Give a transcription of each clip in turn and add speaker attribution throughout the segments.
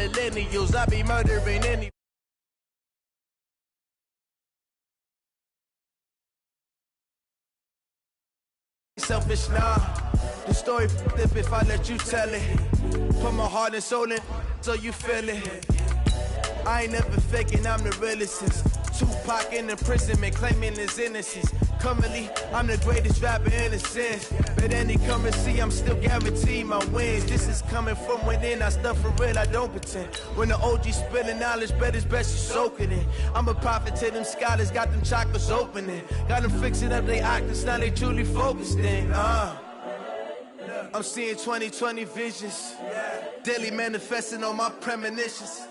Speaker 1: millennials. I be murdering any. Selfish, nah. The story flip if I let you tell it. Put my heart and soul in so you feel it. I ain't never faking, I'm the realest since Tupac in imprisonment, claiming his innocence. Currently, I'm the greatest rapper in a sense. But any currency, I'm still guaranteed my wins. This is coming from within, I stuff for real, I don't pretend. When the OG spilling knowledge, bet it's best you soak it in. I'm a prophet to them scholars, got them chakras opening. Got them fixing up they octaves, now they truly focused in. I'm seeing 2020 visions. Daily manifesting on my premonitions.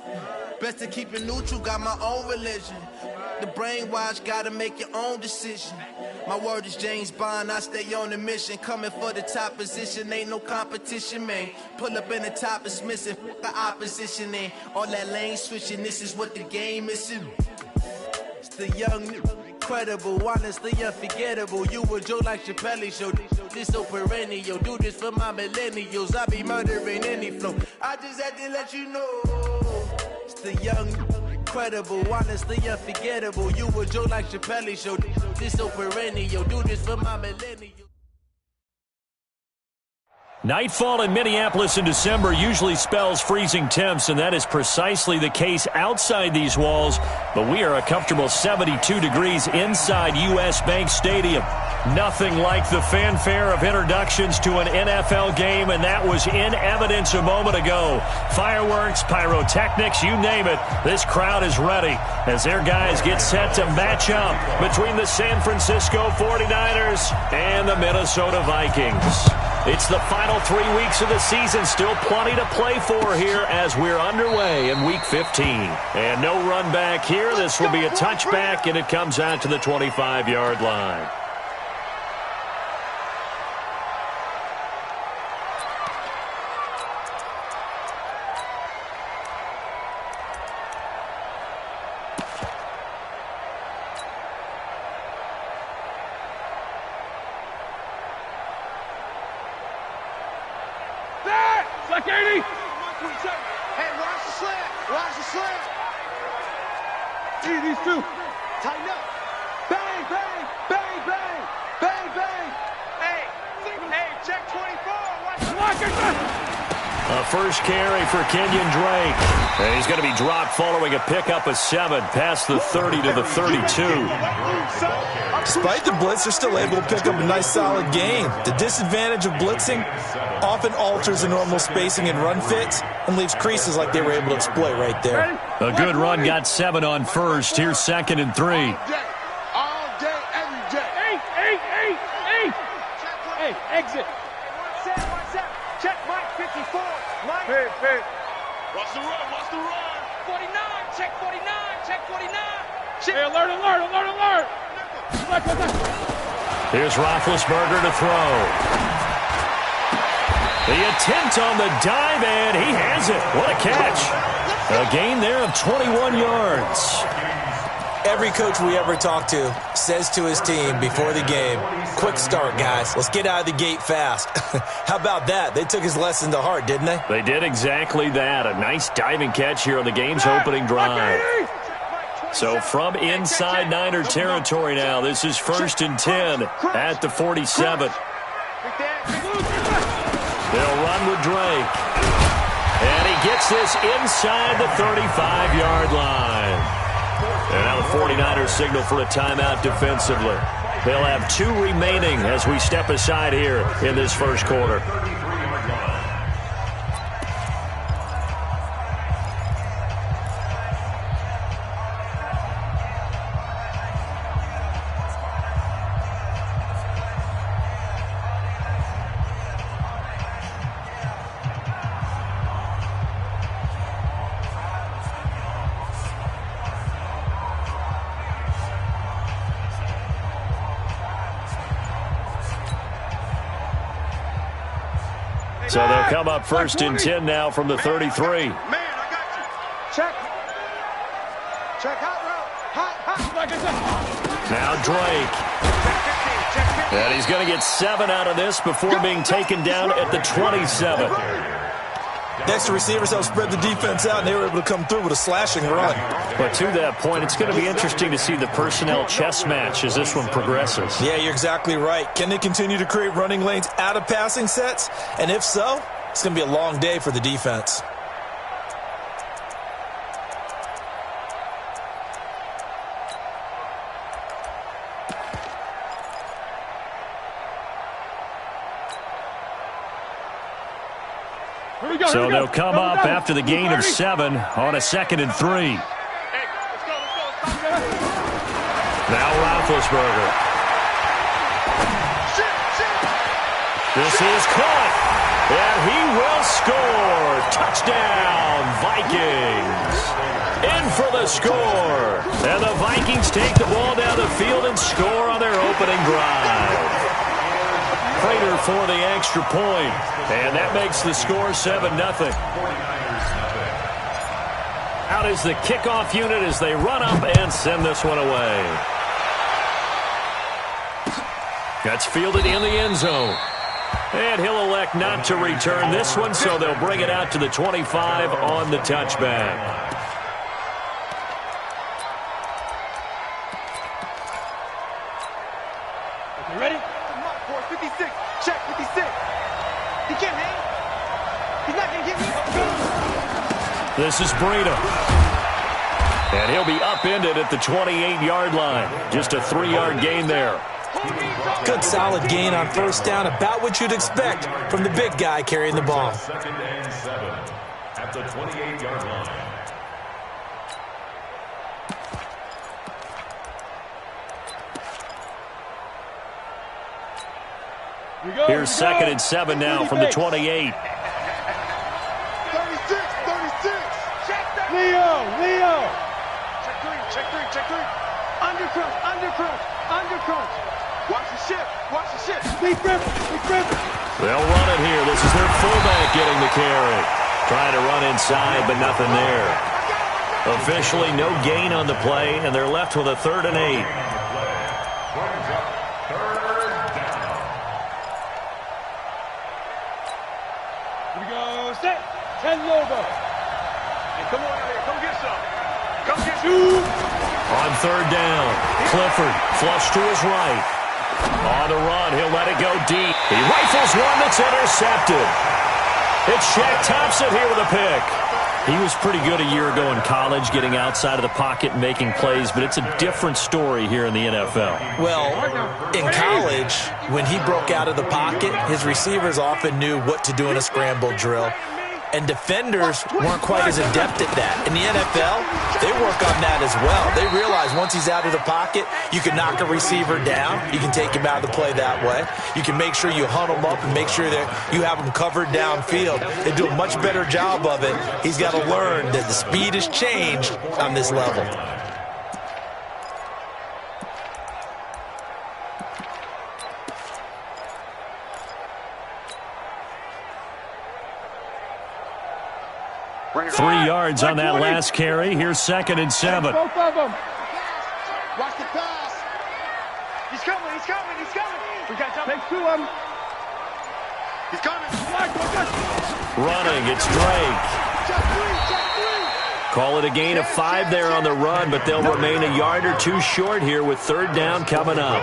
Speaker 1: Best to keep it neutral, got my own religion. The brainwash, gotta make your own decision. My word is James Bond, I stay on the mission. Coming for the top position, ain't no competition, man. Pull up in the top, it's missing, the opposition ain't. All that lane switching, this is what the game is. It's the young, incredible, honestly unforgettable. You a Joe like Chappelle show. This so perennial, do this for my millennials. I be murdering any flow. I just had to let you know. It's the young, incredible, honestly unforgettable. You a Joe like Chappelle show. This so perennial, do this for my millennials.
Speaker 2: Nightfall in Minneapolis in December usually spells freezing temps, and that is precisely the case outside these walls. But we are a comfortable 72 degrees inside U.S. Bank Stadium. Nothing like the fanfare of introductions to an NFL game, and that was in evidence a moment ago. Fireworks, pyrotechnics, you name it. This crowd is ready as their guys get set to match up between the San Francisco 49ers and the Minnesota Vikings. It's the final 3 weeks of the season. Still plenty to play for here as we're underway in Week 15. And no run back here. This will be a touchback, and it comes out to the 25-yard line. First carry for Kenyon Drake. And he's going to be dropped following a pickup of 7 past the 30 to the 32.
Speaker 3: Despite the blitz, they're still able to pick up a nice solid gain. The disadvantage of blitzing often alters the normal spacing and run fits and leaves creases like they were able to exploit right there.
Speaker 2: A good run, got 7 on first. Here's 2nd and 3.
Speaker 4: All day, every day. Hey, exit. Check Mike 54. Mike. Hey. Watch the run. 49. Check 49. Check 49. Hey, alert.
Speaker 2: Here's Roethlisberger to throw. The attempt on the dive, and he has it. What a catch. A gain there of 21 yards.
Speaker 3: Every coach we ever talk to says to his team before the game, quick start, guys. Let's get out of the gate fast. How about that? They took his lesson to heart, didn't they?
Speaker 2: They did exactly that. A nice diving catch here on the game's opening drive. So from inside Niner territory now, this is 1st and 10 at the 47. They'll run with Drake. And he gets this inside the 35-yard line. And now the 49ers signal for a timeout defensively. They'll have 2 remaining as we step aside here in this first quarter. So they'll come up 1st and 10 now from the 33.
Speaker 4: Man, I got you. Check hot route.
Speaker 2: Now Drake. And he's going to get 7 out of this before being taken down at the 27.
Speaker 3: The extra receivers helped spread the defense out, and they were able to come through with a slashing run.
Speaker 2: But to that point, it's going to be interesting to see the personnel chess match as this one progresses.
Speaker 3: Yeah, you're exactly right. Can they continue to create running lanes out of passing sets? And if so, it's going to be a long day for the defense.
Speaker 2: So they'll come up after the gain of 7 on a 2nd and 3. Now Roethlisberger. This is caught, and he will score. Touchdown, Vikings. In for the score. And the Vikings take the ball down the field and score on their opening drive. Prater for the extra point, and that makes the score 7-0. Out is the kickoff unit as they run up and send this one away. That's fielded in the end zone. And he'll elect not to return this one, so they'll bring it out to the 25 on the touchback.
Speaker 4: Ready? 56. Check 56. He can't hang. He's not going to get me.
Speaker 2: This is Breida. And he'll be upended at the 28-yard line. Just a 3-yard gain there.
Speaker 3: Good solid gain on first down, about what you'd expect from the big guy carrying the ball.
Speaker 5: 2nd and 7 at the 28-yard line.
Speaker 2: Here's 2nd and 7 now from the 28.
Speaker 4: 36. Leo. Check three. Undercrunch. Watch the ship. Big River.
Speaker 2: They'll run it here. This is their fullback getting the carry. Trying to run inside, but nothing there. Officially no gain on the play, and they're left with a 3rd and 8.
Speaker 4: Here we go. Set. 10 over. Hey, come on out here. Come get some. Come get you.
Speaker 2: On 3rd down, Clifford flush to his right. On the run, he'll let it go deep. He rifles one that's intercepted. It's Shaq Thompson here with a pick. He was pretty good a year ago in college, getting outside of the pocket and making plays, but it's a different story here in the NFL.
Speaker 3: Well, in college, when he broke out of the pocket, his receivers often knew what to do in a scramble drill. And defenders weren't quite as adept at that. In the NFL, they work on that as well. They realize once he's out of the pocket, you can knock a receiver down. You can take him out of the play that way. You can make sure you hunt him up and make sure that you have him covered downfield. They do a much better job of it. He's got to learn that the speed has changed on this level.
Speaker 2: Three yards on that last carry. Here's 2nd and 7.
Speaker 4: Both of them. Watch the pass. He's coming. We got time. Take 2 of them. He's coming.
Speaker 2: Running, it's Drake.
Speaker 4: Check 3.
Speaker 2: Call it a gain of 5 there on the run, but they'll remain a yard or 2 short here with 3rd down coming up.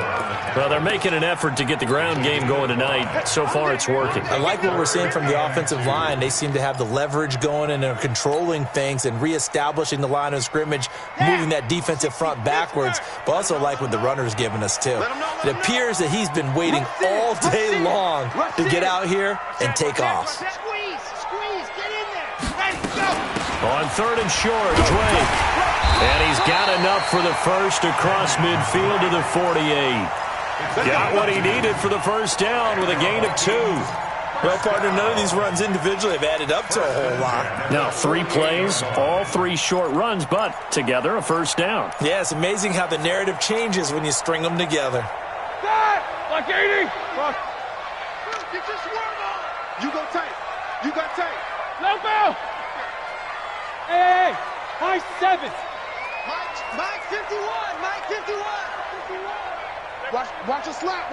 Speaker 2: Well, they're making an effort to get the ground game going tonight. So far, it's working.
Speaker 3: I like what we're seeing from the offensive line. They seem to have the leverage going and are controlling things and reestablishing the line of scrimmage, moving that defensive front backwards, but also like what the runner's giving us, too. It appears that he's been waiting all day long to get out here and take off.
Speaker 4: Squeeze, get in there. Ready, go.
Speaker 2: On 3rd and short, Drake. And he's got enough for the first across midfield to the 48. Got what he needed for the first down with a gain of 2.
Speaker 3: Well, partner, none of these runs individually have added up to a whole lot.
Speaker 2: Now, 3 plays, all 3 short runs, but together a first down.
Speaker 3: Yeah, it's amazing how the narrative changes when you string them together.
Speaker 4: Like 80. Get your swerve on. You go tight. Let go. Hey. High 7. Mike 51. Watch a slant.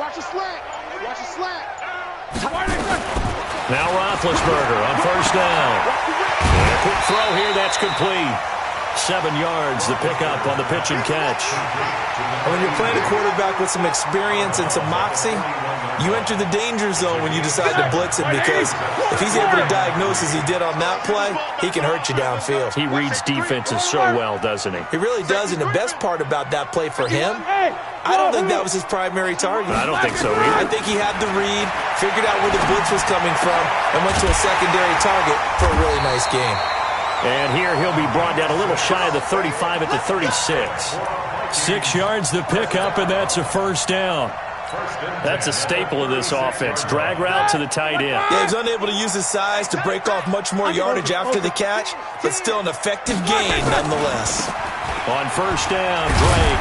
Speaker 2: Now Roethlisberger on first down. And a quick throw here, that's complete. 7 yards, the pickup on the pitch and catch.
Speaker 3: When you're playing a quarterback with some experience and some moxie, you enter the danger zone when you decide to blitz him, because if he's able to diagnose as he did on that play, he can hurt you downfield.
Speaker 2: He reads defenses so well, doesn't he?
Speaker 3: He really does, and the best part about that play for him, I don't think that was his primary target.
Speaker 2: I don't think so either.
Speaker 3: I think he had the read, figured out where the blitz was coming from, and went to a secondary target for a really nice game.
Speaker 2: And here he'll be brought down a little shy of the 35 at the 36. 6 yards the pickup, and that's a first down. That's a staple of this offense. Drag route to the tight end.
Speaker 3: Yeah, he was unable to use his size to break off much more yardage after the catch, but still an effective gain nonetheless.
Speaker 2: On first down, Drake.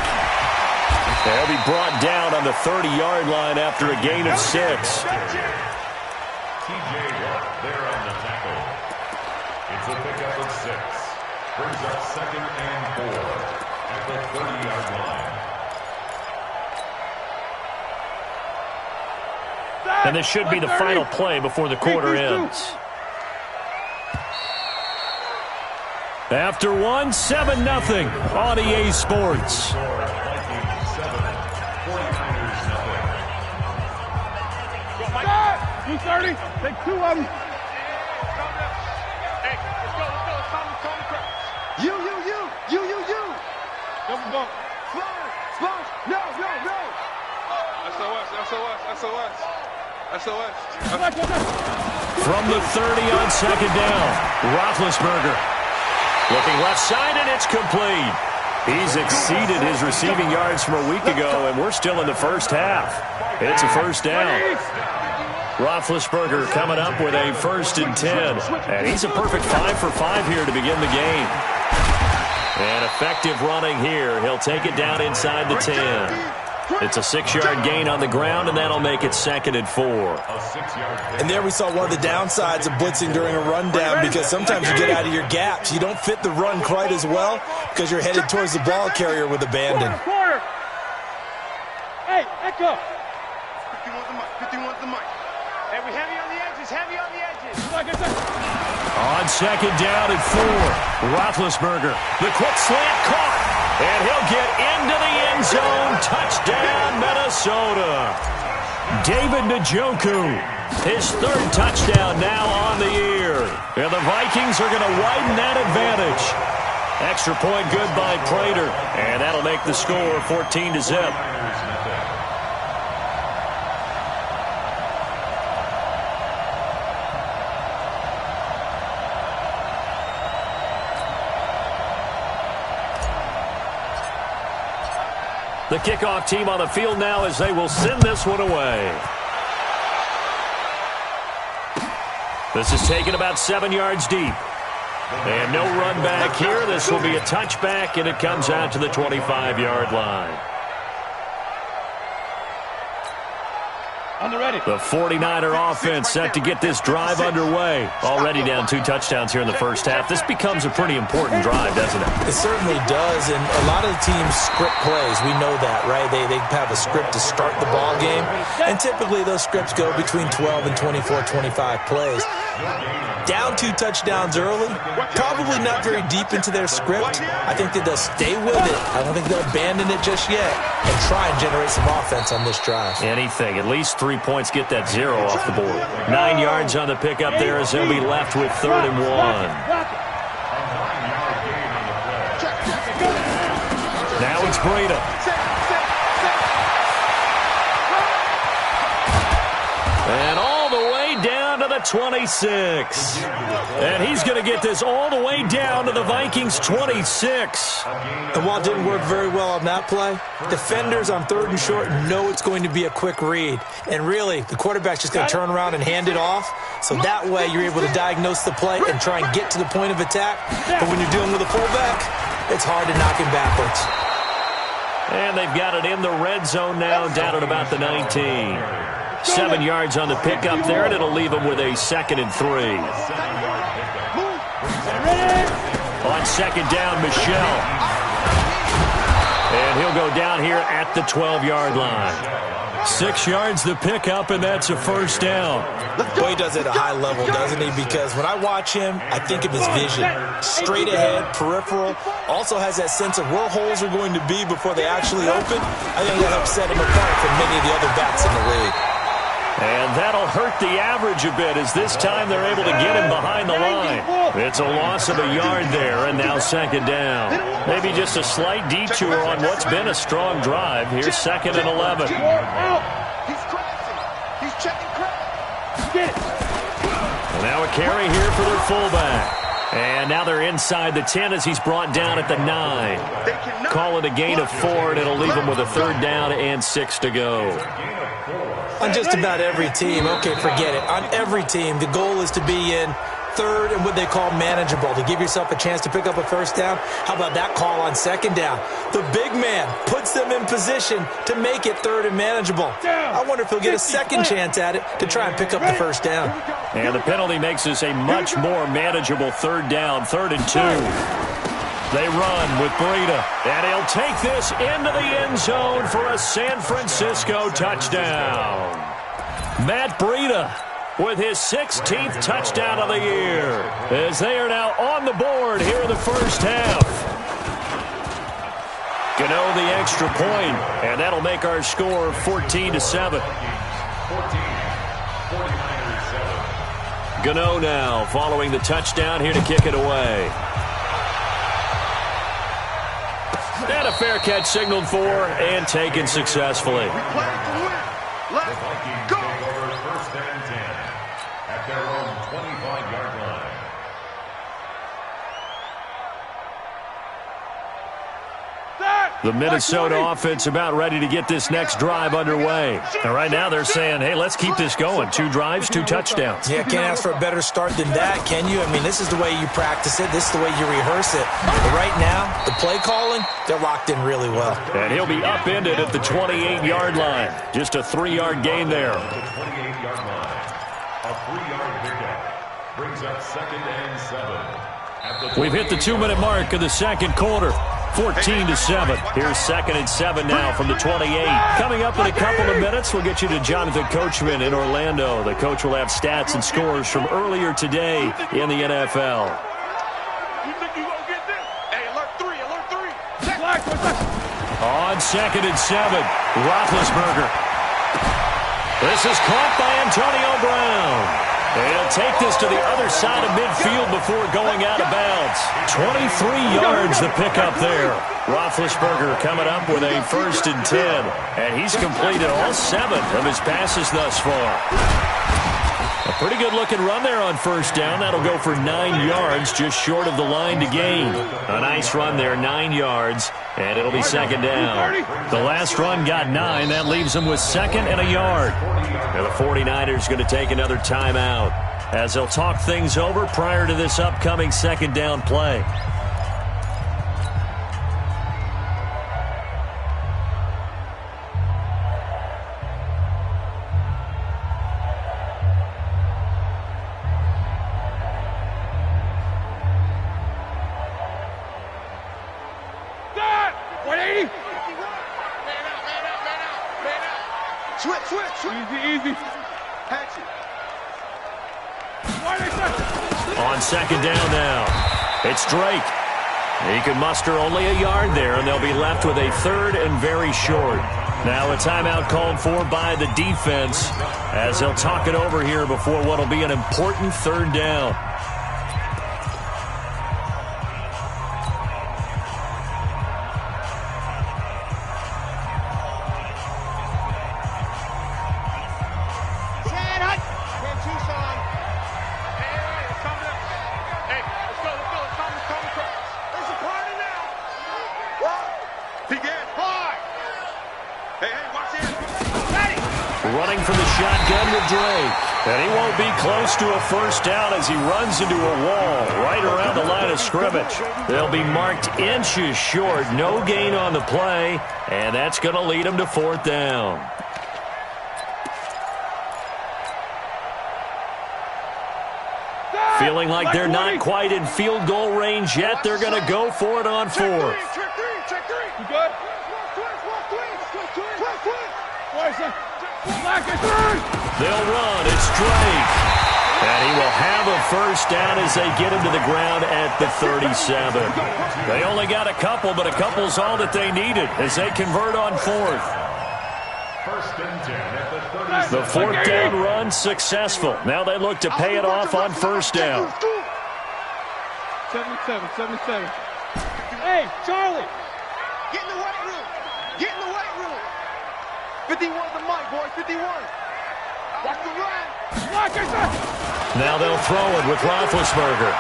Speaker 2: They'll be brought down on the 30-yard line after a gain of 6.
Speaker 5: T.J. Watt there on the tackle. It's a pickup of 6. Brings up 2nd and 4 at the 30-yard line.
Speaker 2: And this should be the final play before the quarter ends. After one, 7-0 on EA Sports.
Speaker 4: 230. Take 2 of them. Hey, let's go. It's time to crack. You. Double bump. Splash. No. SOS.
Speaker 2: From the 30 on second down, Roethlisberger. Looking left side, and it's complete. He's exceeded his receiving yards from a week ago, and we're still in the first half. It's a first down. Roethlisberger coming up with a 1st and 10. And he's a perfect 5 for 5 here to begin the game. And effective running here. He'll take it down inside the 10. It's a 6-yard gain on the ground, and that'll make it 2nd and 4.
Speaker 3: And there we saw one of the downsides of blitzing during a rundown, because sometimes you get out of your gaps. You don't fit the run quite as well because you're headed towards the ball carrier with abandon.
Speaker 4: Hey, echo. 51's the mic. Hey, we heavy on the edges.
Speaker 2: On second down and 4, Roethlisberger. The quick slant caught, and he'll get into the end zone. Touchdown, Minnesota. David Njoku, his 3rd touchdown now on the year. And the Vikings are going to widen that advantage. Extra point good by Prater, and that'll make the score 14-0. The kickoff team on the field now as they will send this one away. This is taken about 7 yards deep. And no run back here. This will be a touchback, and it comes out to the 25-yard line. The 49er offense set to get this drive underway. Already down 2 touchdowns here in the first half. This becomes a pretty important drive, doesn't it?
Speaker 3: It certainly does, and a lot of the teams script plays. We know that, right? They have a script to start the ball game, and typically those scripts go between 12 and 24, 25 plays. Down 2 touchdowns early, probably not very deep into their script. I think that they'll stay with it. I don't think they'll abandon it just yet and try and generate some offense on this drive.
Speaker 2: Anything. At least 3 points, get that 0 off the board. 9 yards on the pickup there as they'll be left with 3rd and 1. Now it's Breida. And all the way down to the 26. And he's going to get this all the way down to the Vikings' 26.
Speaker 3: And while it didn't work very well on that play, defenders on 3rd and short know it's going to be a quick read. And really, the quarterback's just going to turn around and hand it off. So that way, you're able to diagnose the play and try and get to the point of attack. But when you're dealing with a fullback, it's hard to knock him backwards.
Speaker 2: And they've got it in the red zone now, down at about the 19. 7 yards on the pickup there, and it'll leave them with a 2nd and 3. On second down, Michel. And he'll go down here at the 12-yard line. 6 yards the pickup, and that's a first down.
Speaker 3: Boy, he does it at a high level, doesn't he? Because when I watch him, I think of his vision. Straight ahead, peripheral. Also has that sense of where holes are going to be before they actually open. I think that helps set him apart from many of the other backs in the league.
Speaker 2: And that'll hurt the average a bit as this time they're able to get him behind the line. It's a loss of a yard there, and now second down. Maybe just a slight detour on what's been a strong drive. Here's 2nd and 11.
Speaker 4: He's crashing. He's checking crash. Get it.
Speaker 2: Now a carry here for their fullback. And now they're inside the 10 as he's brought down at the 9. Call it a gain of 4, and it'll leave him with a 3rd down and 6 to go.
Speaker 3: On just about every team, okay, forget it. On every team, the goal is to be in 3rd and what they call manageable, to give yourself a chance to pick up a first down. How about that call on 2nd down? The big man puts them in position to make it 3rd and manageable. I wonder if he'll get a second chance at it to try and pick up the first down.
Speaker 2: And the penalty makes this a much more manageable 3rd down, 3rd and 2. They run with Breida, and he'll take this into the end zone for a San Francisco touchdown. Matt Breida with his 16th touchdown of the year, as they are now on the board here in the first half. Gano the extra point, and that'll make our score 14-7. Gano now following the touchdown here to kick it away. And a fair catch signaled for and taken successfully.
Speaker 4: Let's go.
Speaker 5: First and 10 at their own 25-yard line.
Speaker 2: The Minnesota offense about ready to get this next drive underway. And right now they're saying, hey, let's keep this going. 2 drives, 2 touchdowns.
Speaker 3: Yeah, can't ask for a better start than that, can you? I mean, this is the way you practice it. This is the way you rehearse it. But right now, the play calling, they're locked in really well.
Speaker 2: And he'll be upended at the 28-yard line. Just a 3-yard gain there.
Speaker 5: The 28-yard line. A 3-yard pickup brings up 2nd and 7.
Speaker 2: We've hit the 2-minute mark of the second quarter. 14-7. Here's 2nd and 7 now from the 28. Coming up in a couple of minutes, we'll get you to Jonathan Coachman in Orlando. The coach will have stats and scores from earlier today in the NFL.
Speaker 4: You think you gonna get this? Hey, alert 3, alert 3.
Speaker 2: On 2nd and 7, Roethlisberger. This is caught by Antonio Brown. He'll take this to the other side of midfield before going out of bounds. 23 yards the pickup there. Roethlisberger coming up with a 1st and 10. And he's completed all 7 of his passes thus far. A pretty good-looking run there on 1st down. That'll go for 9 yards, just short of the line to gain. A nice run there, 9 yards, and it'll be 2nd down. The last run got 9. That leaves them with 2nd and a yard. And the 49ers going to take another timeout as they'll talk things over prior to this upcoming 2nd down play.
Speaker 4: Easy. Catch it.
Speaker 2: On 2nd down now, it's Drake. He can muster only a yard there, and they'll be left with a 3rd and very short. Now a timeout called for by the defense as they'll talk it over here before what will be an important 3rd down. Running from the shotgun with Drake. And he won't be close to a 1st down as he runs into a wall right around the line of scrimmage. They'll be marked inches short. No gain on the play. And that's going to lead them to 4th down. Feeling like they're not quite in field goal range yet. They're going to go for it on 4th.
Speaker 4: Check 3. You good?
Speaker 2: They'll run. It's Drake. And he will have a first down as they get him to the ground at the 37. They only got a couple, but a couple's all that they needed as they convert on fourth.
Speaker 5: First and 10 at the 37.
Speaker 2: The fourth down run successful. Now they look to pay it off on first down.
Speaker 4: 77. Hey, Charlie. Get in the weight room. Get in the weight room. 51 the mic, boy. 51. Watch the run.
Speaker 2: Now they'll throw it with Roethlisberger.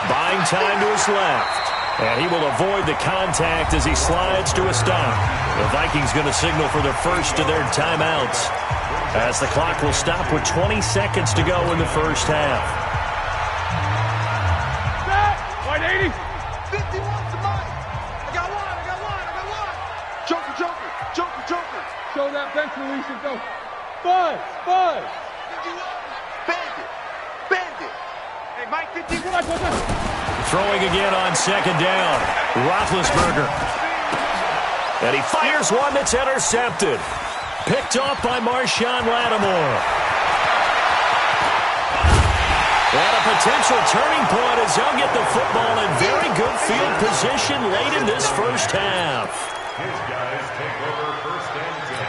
Speaker 2: Buying time to his left. And he will avoid the contact as he slides to a stop. The Vikings going to signal for their first of their timeouts as the clock will stop with 20 seconds to go in the first half.
Speaker 4: White 80. 51 to mine. I got one. Joker. Show that bench release and go. Buzz. 51. Bandit. Hey, Mike 51.
Speaker 2: Throwing again on second down. Roethlisberger. And he fires one that's intercepted. Picked off by Marshawn Lattimore. And a potential turning point as they'll get the football in very good field position late in this first half.
Speaker 5: His guys take over first and 10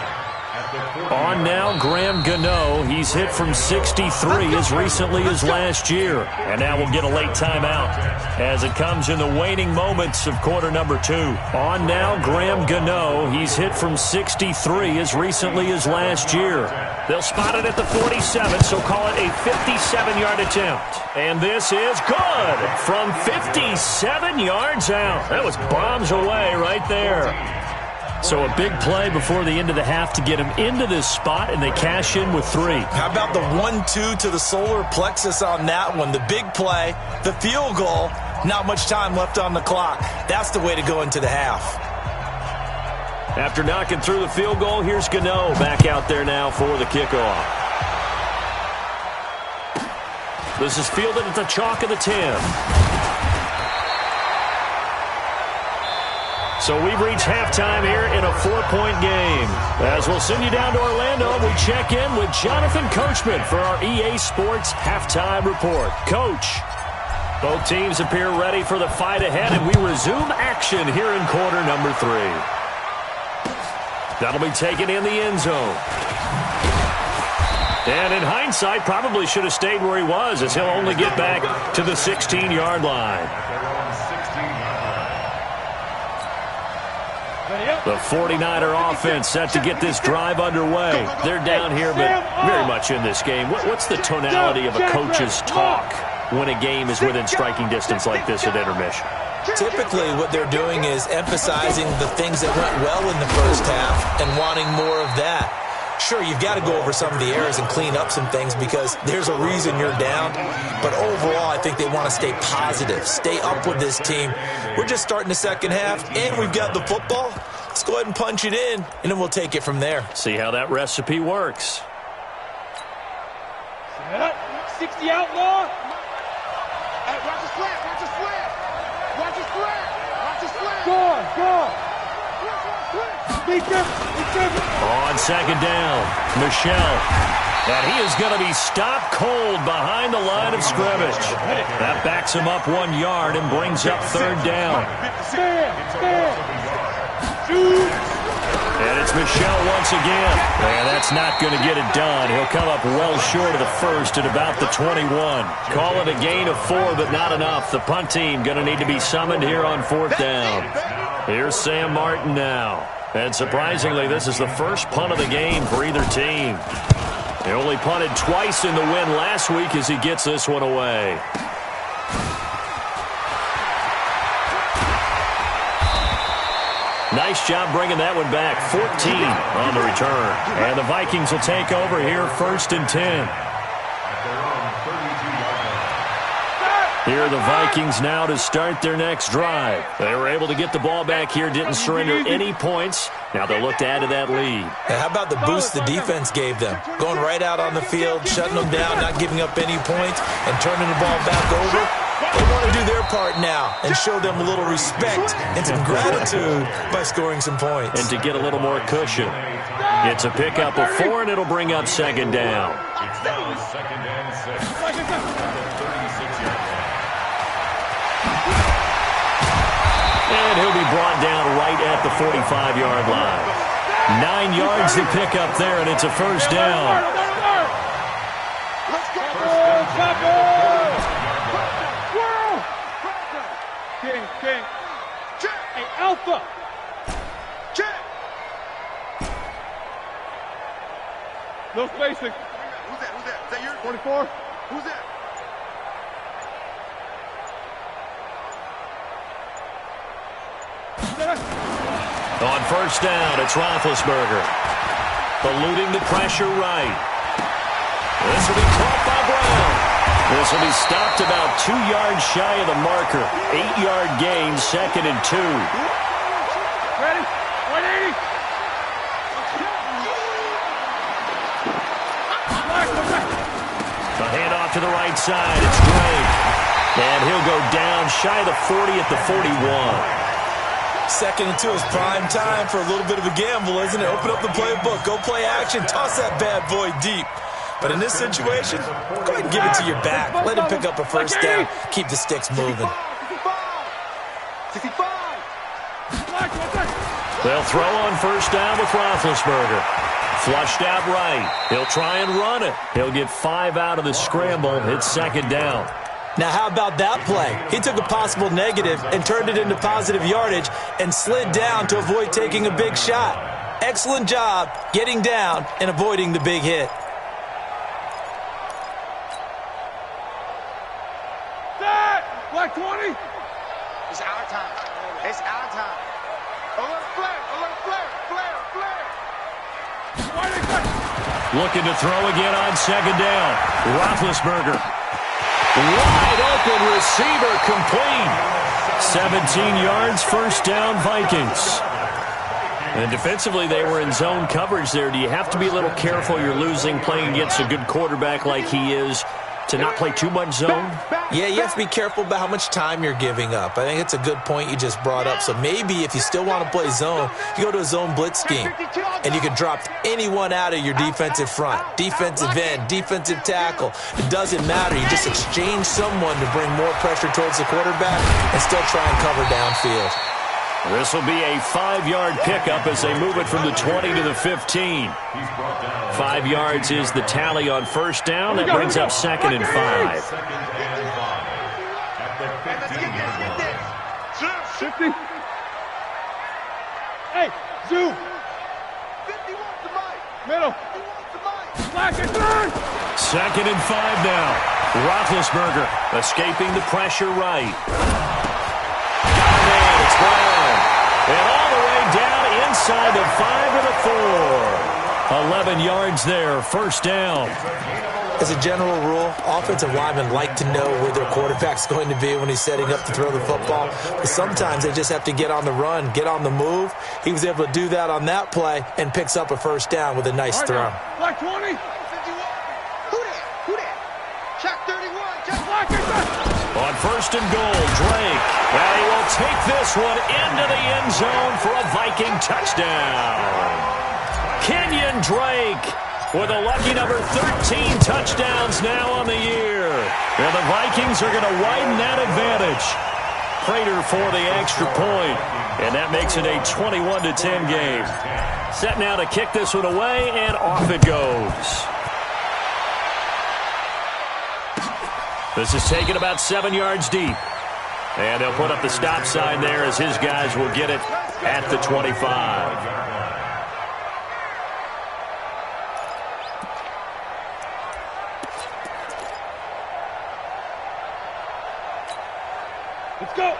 Speaker 5: at the 40.
Speaker 2: On now, Graham Gano. He's hit from 63 as recently as last year. And now we'll get a late timeout as it comes in the waning moments of quarter number 2. On now, Graham Gano. He's hit from 63 as recently as last year. They'll spot it at the 47, so call it a 57-yard attempt. And this is good from 57 yards out. That was bombs away right there. So a big play before the end of the half to get him into this spot, and they cash in with 3.
Speaker 3: How about the 1-2 to the solar plexus on that one? The big play, the field goal, not much time left on the clock. That's the way to go into the half.
Speaker 2: After knocking through the field goal, here's Gano back out there now for the kickoff. This is fielded at the chalk of the 10. So we've reached halftime here in a 4-point game. As we'll send you down to Orlando, we check in with Jonathan Coachman for our EA Sports Halftime Report. Coach, both teams appear ready for the fight ahead, and we resume action here in quarter number 3. That'll be taken in the end zone. And in hindsight, probably should have stayed where he was, as he'll only get back to the 16-yard line. The 49er offense set to get this drive underway. They're down here, but very much in this game. What's the tonality of a coach's talk when a game is within striking distance like this at intermission?
Speaker 3: Typically, what they're doing is emphasizing the things that went well in the first half and wanting more of that. Sure, you've got to go over some of the errors and clean up some things because there's a reason you're down. But overall, I think they want to stay positive, stay up with this team. We're just starting the second half, and we've got the football. Let's go ahead and punch it in, and then we'll take it from there.
Speaker 2: See how that recipe works.
Speaker 4: 60 outlaw. Hey, watch the slant. Go.
Speaker 2: On second down, Michelle. And he is going to be stopped cold behind the line of scrimmage. That backs him up 1 yard and brings up third down. And it's Michelle once again. And that's not going to get it done. He'll come up well short of the first at about the 21. Call it a gain of 4, but not enough. The punt team going to need to be summoned here on fourth down. Here's Sam Martin now. And surprisingly, this is the first punt of the game for either team. He only punted twice in the win last week as he gets this one away. Nice job bringing that one back. 14 on the return. And the Vikings will take over here first and 10. Here are the Vikings now to start their next drive. They were able to get the ball back here, didn't surrender any points. Now they'll look to add to that lead.
Speaker 3: And how about the boost the defense gave them? Going right out on the field, shutting them down, not giving up any points, and turning the ball back over. They want to do their part now and show them a little respect and some gratitude by scoring some points.
Speaker 2: And to get a little more cushion. It's a pickup of 4, and it'll bring up second down.
Speaker 5: It's now 2nd and 6. At the 36-yard line.
Speaker 2: And he'll be brought down right at the 45-yard line. 9 yards to pick up there, and it's a first down.
Speaker 4: Let's go! King. Hey, Alpha! No spacing.
Speaker 6: Who's that? Is that yours?
Speaker 4: 24.
Speaker 6: Who's that?
Speaker 2: On first down, it's Roethlisberger. Eluding the pressure right. This will be caught by Brown. This will be stopped about 2 yards shy of the marker. 8-yard gain, 2nd and 2.
Speaker 4: Ready? 180.
Speaker 2: The handoff to the right side. It's Drake. And he'll go down shy of the 40 at the 41.
Speaker 3: 2nd and 2 is prime time for a little bit of a gamble, isn't it? Open up the playbook, go play action, toss that bad boy deep. But in this situation, go ahead and give it to your back. Let him pick up a first down. Keep the sticks moving.
Speaker 6: 65.
Speaker 2: They'll throw on first down with Roethlisberger. Flushed out right. He'll try and run it. He'll get 5 out of the scramble. It's 2nd down.
Speaker 3: Now, how about that play? He took a possible negative and turned it into positive yardage and slid down to avoid taking a big shot. Excellent job getting down and avoiding the big hit.
Speaker 4: Black 20.
Speaker 6: It's our time. It's our time. Alert flare.
Speaker 2: Looking to throw again on 2nd down. Roethlisberger. Wide open receiver complete. 17 yards, first down, Vikings. And defensively, they were in zone coverage there. Do you have to be a little careful? You're losing, playing against a good quarterback like he is, to not play too much zone?
Speaker 3: Yeah, you have to be careful about how much time you're giving up. I think it's a good point you just brought up. So maybe if you still want to play zone, you go to a zone blitz scheme. And you can drop anyone out of your defensive front. Defensive end, defensive tackle. It doesn't matter. You just exchange someone to bring more pressure towards the quarterback and still try and cover downfield.
Speaker 2: This will be a 5-yard pickup as they move it from the 20 to the 15. 5 yards is the tally on first down. That brings up 2nd and 5.
Speaker 5: 2nd and 5. At the 15-yard line.
Speaker 4: 50. Hey, zoom.
Speaker 6: 50 wants the mic.
Speaker 4: Middle.
Speaker 6: 50 wants the mic.
Speaker 4: Black and third.
Speaker 2: 2nd and 5 now. Roethlisberger escaping the pressure right. Got a man. It's Brown. And all the way down inside the 5 of the 4. 11 yards there, first down.
Speaker 3: As a general rule, offensive linemen like to know where their quarterback's going to be when he's setting up to throw the football. But sometimes they just have to get on the run, get on the move. He was able to do that on that play and picks up a first down with a nice throw.
Speaker 4: Black 20.
Speaker 6: 51. Who that? Check 31. Check
Speaker 4: Black and third.
Speaker 2: On first and goal, Drake. And he will take this one into the end zone for a Viking touchdown. Kenyon Drake with a lucky number 13 touchdowns now on the year. And the Vikings are going to widen that advantage. Prater for the extra point. And that makes it a 21-10 game. Set now to kick this one away, and off it goes. This is taken about 7 yards deep. And they'll put up the stop sign there as his guys will get it at the 25.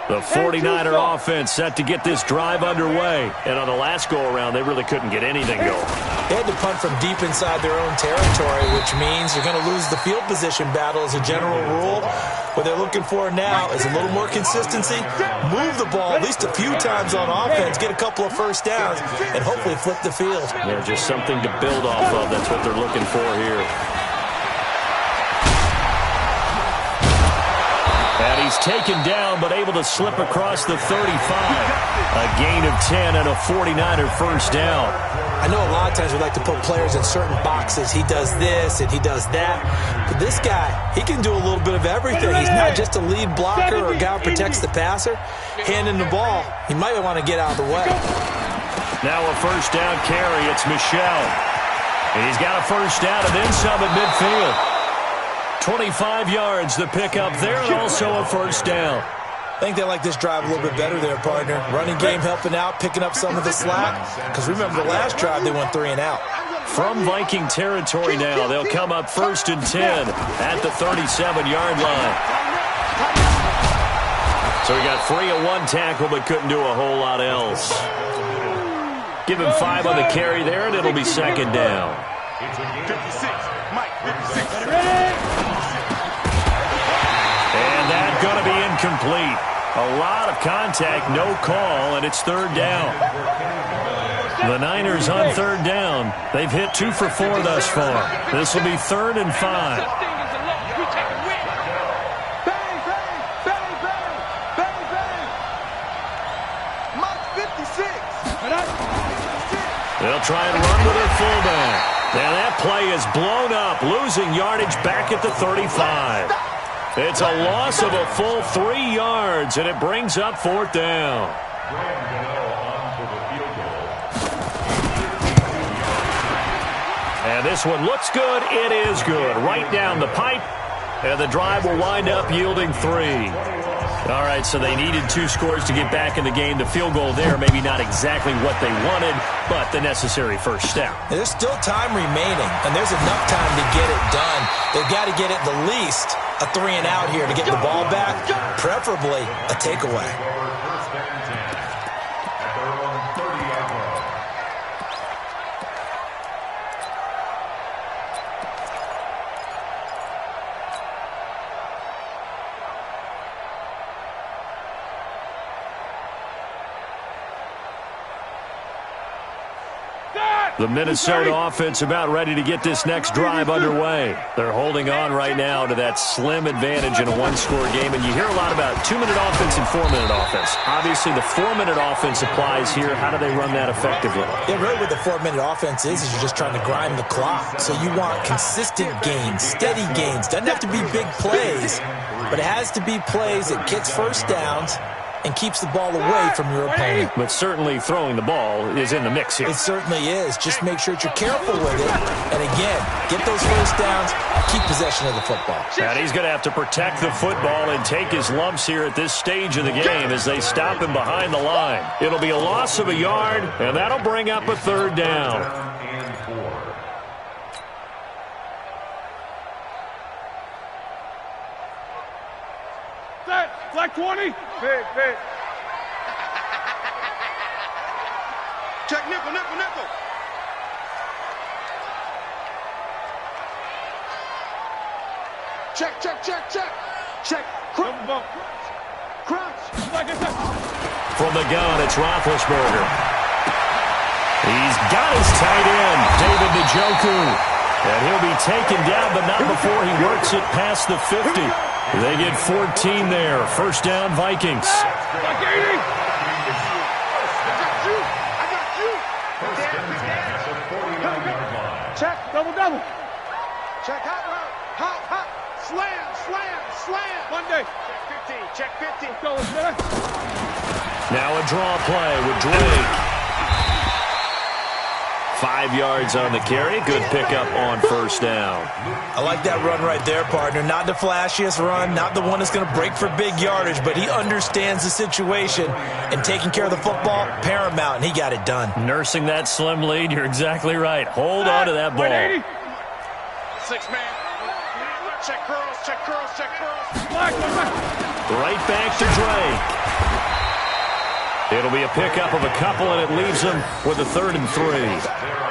Speaker 2: The 49er offense set to get this drive underway. And on the last go-around, they really couldn't get anything going.
Speaker 3: They had to punt from deep inside their own territory, which means you're going to lose the field position battle as a general rule. What they're looking for now is a little more consistency, move the ball at least a few times on offense, get a couple of first downs, and hopefully flip the field.
Speaker 2: Yeah, just something to build off of. That's what they're looking for here. And he He's taken down, but able to slip across the 35. A gain of 10 and a 49er first down.
Speaker 3: I know a lot of times we like to put players in certain boxes. He does this and he does that. But this guy, he can do a little bit of everything. He's not just a lead blocker or a guy who protects the passer. Handing the ball, he might want to get out of the way.
Speaker 2: Now a first down carry. It's Michel. And he's got a first down and then some at midfield. 25 yards the pickup there, and also a first down.
Speaker 3: I think they like this drive a little bit better there, partner. Running game helping out, picking up some of the slack. Because remember, the last drive they went 3 and out.
Speaker 2: From Viking territory now, they'll come up 1st and 10 at the 37-yard line. So he got free of one tackle, but couldn't do a whole lot else. Give him 5 on the carry there, and it'll be 2nd down.
Speaker 6: 56. Mike, 56.
Speaker 2: And that's going to be incomplete. A lot of contact, no call, and it's 3rd down. The Niners on 3rd down. They've hit 2 for 4 thus far. This will be 3rd and 5. They'll try and run with their fullback. Now that play is blown up, losing yardage back at the 35. It's a loss of a full 3 yards, and it brings up 4th down. And this one looks good. It is good. Right down the pipe, and the drive will wind up yielding 3. All right, so they needed 2 scores to get back in the game. The field goal there, maybe not exactly what they wanted, but the necessary first step.
Speaker 3: There's still time remaining, and there's enough time to get it done. They've got to get at the least a 3 and out here to get the ball back, preferably a takeaway.
Speaker 2: The Minnesota offense about ready to get this next drive underway. They're holding on right now to that slim advantage in a 1-score game. And you hear a lot about 2-minute offense and 4-minute offense. Obviously, the 4-minute offense applies here. How do they run that effectively?
Speaker 3: Yeah, really what the 4-minute offense is you're just trying to grind the clock. So you want consistent gains, steady gains. Doesn't have to be big plays, but it has to be plays that gets first downs and keeps the ball away from your opponent.
Speaker 2: But certainly throwing the ball is in the mix here.
Speaker 3: It certainly is. Just make sure that you're careful with it. And again, get those first downs, keep possession of the football.
Speaker 2: And he's going to have to protect the football and take his lumps here at this stage of the game as they stop him behind the line. It'll be a loss of a yard, and that'll bring up a 3rd down.
Speaker 4: Flag 20. Hey.
Speaker 6: Check nickel. Check.
Speaker 4: Crouch.
Speaker 2: From the gun, it's Roethlisberger. He's got his tight end, David Njoku. And he'll be taken down, but not before he works it past the 50. They get 14 there. First down, Vikings.
Speaker 6: I got you.
Speaker 4: Check, double.
Speaker 6: Check hot. Slam.
Speaker 4: Monday.
Speaker 6: Check 50.
Speaker 4: Go, let's get it.
Speaker 2: Now a draw play with Drake. 5 yards on the carry. Good pickup on first down.
Speaker 3: I like that run right there, partner. Not the flashiest run, not the one that's going to break for big yardage, but he understands the situation, and taking care of the football, paramount, and he got it done.
Speaker 2: Nursing that slim lead, you're exactly right. Hold on to that ball.
Speaker 4: 180.
Speaker 6: 6 man. Check curls.
Speaker 2: Right back to Drake. It'll be a pickup of a couple, and it leaves them with a 3rd and 3.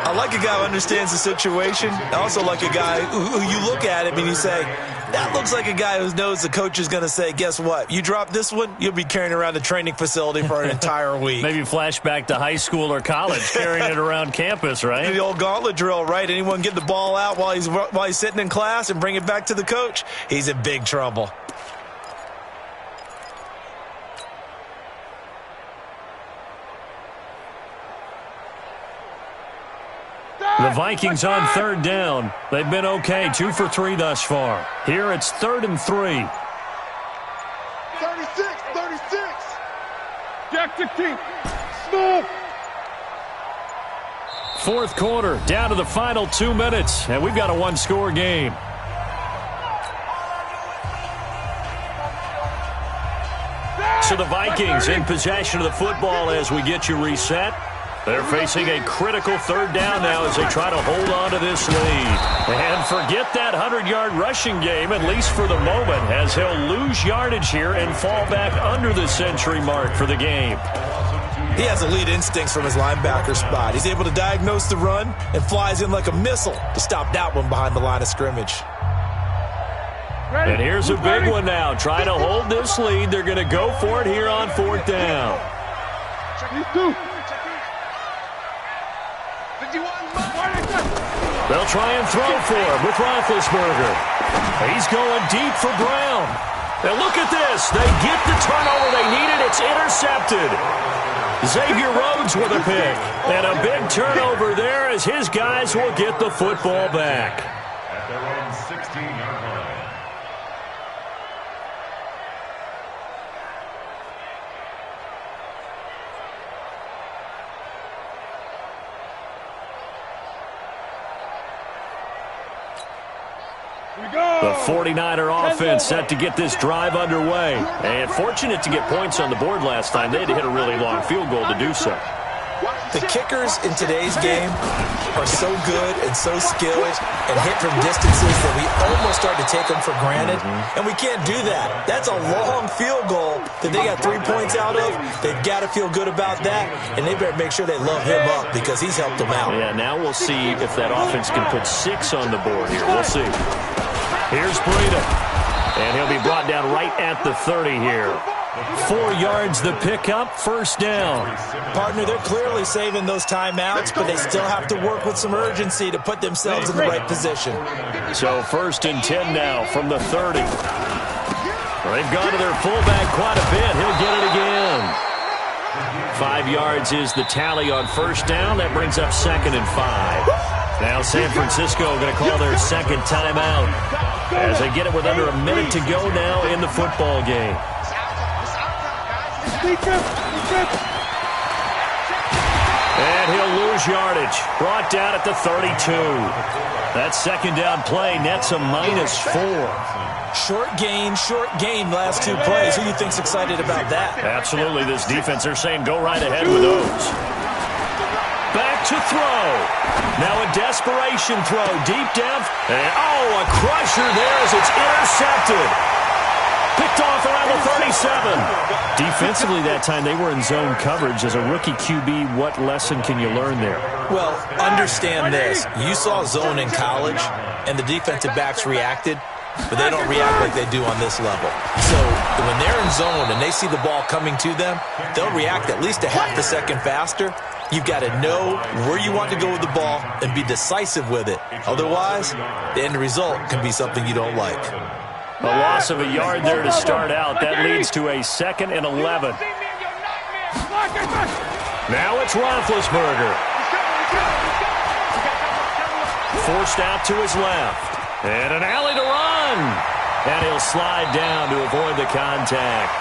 Speaker 3: I like a guy who understands the situation. I also like a guy who you look at him and you say, that looks like a guy who knows the coach is going to say, guess what? You drop this one, you'll be carrying around the training facility for an entire week.
Speaker 2: Maybe flashback to high school or college, carrying it around campus, right?
Speaker 3: The old gauntlet drill, right? Anyone get the ball out while he's sitting in class and bring it back to the coach, he's in big trouble.
Speaker 2: The Vikings on third down. They've been okay, 2 for 3 thus far. Here it's 3rd and 3.
Speaker 4: 36. Jack 16. Smooth.
Speaker 2: Fourth quarter, down to the final 2 minutes, and we've got a one-score game. So the Vikings in possession of the football as we get you reset. They're facing a critical third down now as they try to hold on to this lead. And forget that 100-yard rushing game, at least for the moment, as he'll lose yardage here and fall back under the century mark for the game.
Speaker 3: He has elite instincts from his linebacker spot. He's able to diagnose the run and flies in like a missile to stop that one behind the line of scrimmage.
Speaker 2: And here's a big one now. Trying to hold this lead. They're going to go for it here on 4th down. They'll try and throw for him with Roethlisberger. He's going deep for Brown. Now look at this. They get the turnover they needed. It's intercepted. Xavier Rhodes with a pick. And a big turnover there as his guys will get the football back.
Speaker 5: At their own 16-yard line.
Speaker 2: The 49er offense set to get this drive underway. And fortunate to get points on the board last time. They had to hit a really long field goal to do so.
Speaker 3: The kickers in today's game are so good and so skilled and hit from distances that we almost start to take them for granted. And we can't do that. That's a long field goal that they got 3 points out of. They've got to feel good about that, and they better make sure they love him up because he's helped them out.
Speaker 2: Yeah, now we'll see if that offense can put 6 on the board here. We'll see. Here's Breida, and he'll be brought down right at the 30 here. 4 yards the pickup, first down.
Speaker 3: Partner, they're clearly saving those timeouts, but they still have to work with some urgency to put themselves in the right position.
Speaker 2: So 1st and 10 now from the 30. They've gone to their fullback quite a bit. He'll get it again. 5 yards is the tally on first down. That brings up 2nd and 5. Now San Francisco going to call their second timeout as they get it with under a minute to go now in the football game. And he'll lose yardage. Brought down at the 32. That second down play nets a -4.
Speaker 3: Short gain, last 2 plays. Who do you think's excited about that?
Speaker 2: Absolutely. This defense, they're saying go right ahead with those. Back to throw. Now a desperation throw deep down. And, a crusher there as it's intercepted. Picked off around the 37. Defensively that time, they were in zone coverage. As a rookie QB, what lesson can you learn there?
Speaker 3: Well, understand this. You saw zone in college, and the defensive backs reacted, but they don't react like they do on this level. So when they're in zone and they see the ball coming to them, they'll react at least a half a second faster. You've got to know where you want to go with the ball and be decisive with it. Otherwise, the end result can be something you don't like.
Speaker 2: A loss of a yard there to start out. That leads to a 2nd and 11. Now it's Roethlisberger. Forced out to his left. And an alley to run. And he'll slide down to avoid the contact.